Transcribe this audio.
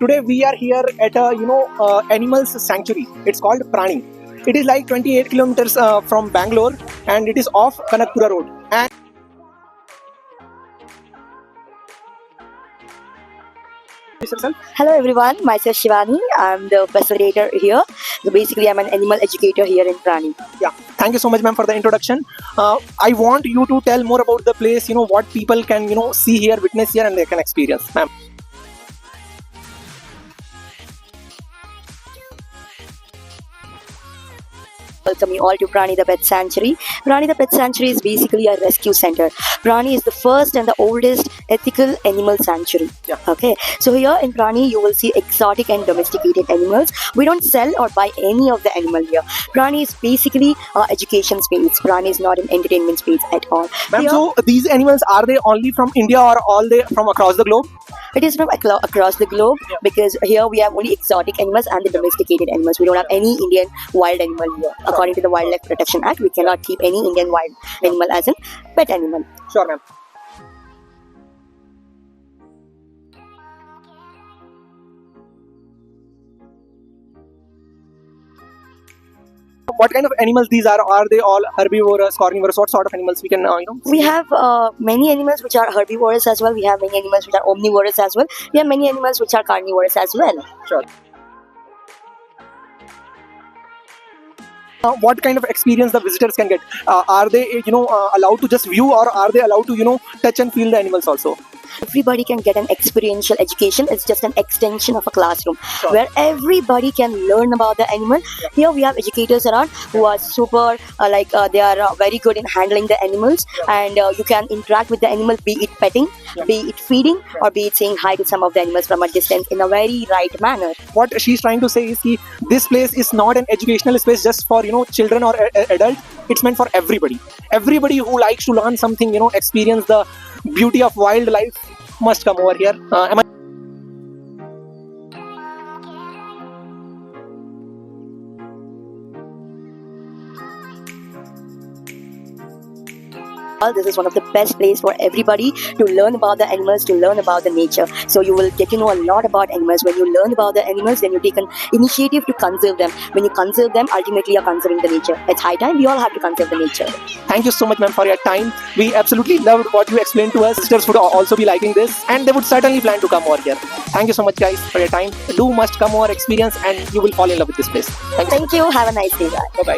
Today we are here at a animals sanctuary. It's called Prani. It is like 28 kilometers from Bangalore, and it is off Kanakpura Road. And Hello everyone, myself Shivani. I'm the facilitator here. So basically, I'm an animal educator here in Prani. yeah, thank you so much, ma'am, for the introduction. I want you to tell more about the place. What people can see here, witness here, and they can experience, ma'am. Welcome you all to Prani the Pet Sanctuary. Prani the Pet Sanctuary is basically a rescue center. Prani is the first and the oldest ethical animal sanctuary. Yeah. Okay, so here in Prani you will see exotic and domesticated animals. We don't sell or buy any of the animal here. Prani is basically education space. Prani is not an entertainment space at all. Ma'am, Here- so these animals, are they only from India or all they from across the globe? It is from across the globe because here we have only exotic animals and the domesticated animals. We don't have any Indian wild animal here. According to the Wildlife Protection Act, we cannot keep any Indian wild animal as a pet animal. Sure, ma'am. What kind of animals these are? Are they all herbivorous, carnivorous? What sort of animals we can, We have many animals which are herbivorous as well. We have many animals which are omnivorous as well. We have many animals which are carnivorous as well. Sure. What kind of experience the visitors can get? Are they, allowed to just view, or are they allowed to, touch and feel the animals also? Everybody can get an experiential education. It's just an extension of a classroom Sure. where everybody can learn about the animal. Here we have educators around who are super they are very good in handling the animals, and you can interact with the animal, be it petting, be it feeding, or be it saying hi to some of the animals from a distance in a very right manner. What she's trying to say is this place is not an educational space just for children or adults. It's meant for everybody. Everybody who likes to learn something, experience the beauty of wildlife must come over here. Am I This is one of the best places for everybody to learn about the animals, to learn about the nature. So you will get to know a lot about animals. When you learn about the animals, then you take an initiative to conserve them. When you conserve them, ultimately you're conserving the nature. It's high time we all have to conserve the nature. Thank you so much, ma'am, for your time. We absolutely loved what you explained to us. Visitors would also be liking this, and they would certainly plan to come over here. Thank you so much, guys, for your time. Do must come over, experience, and you will fall in love with this place. Thank you. Thank you. Have a nice day, guys. Bye-bye.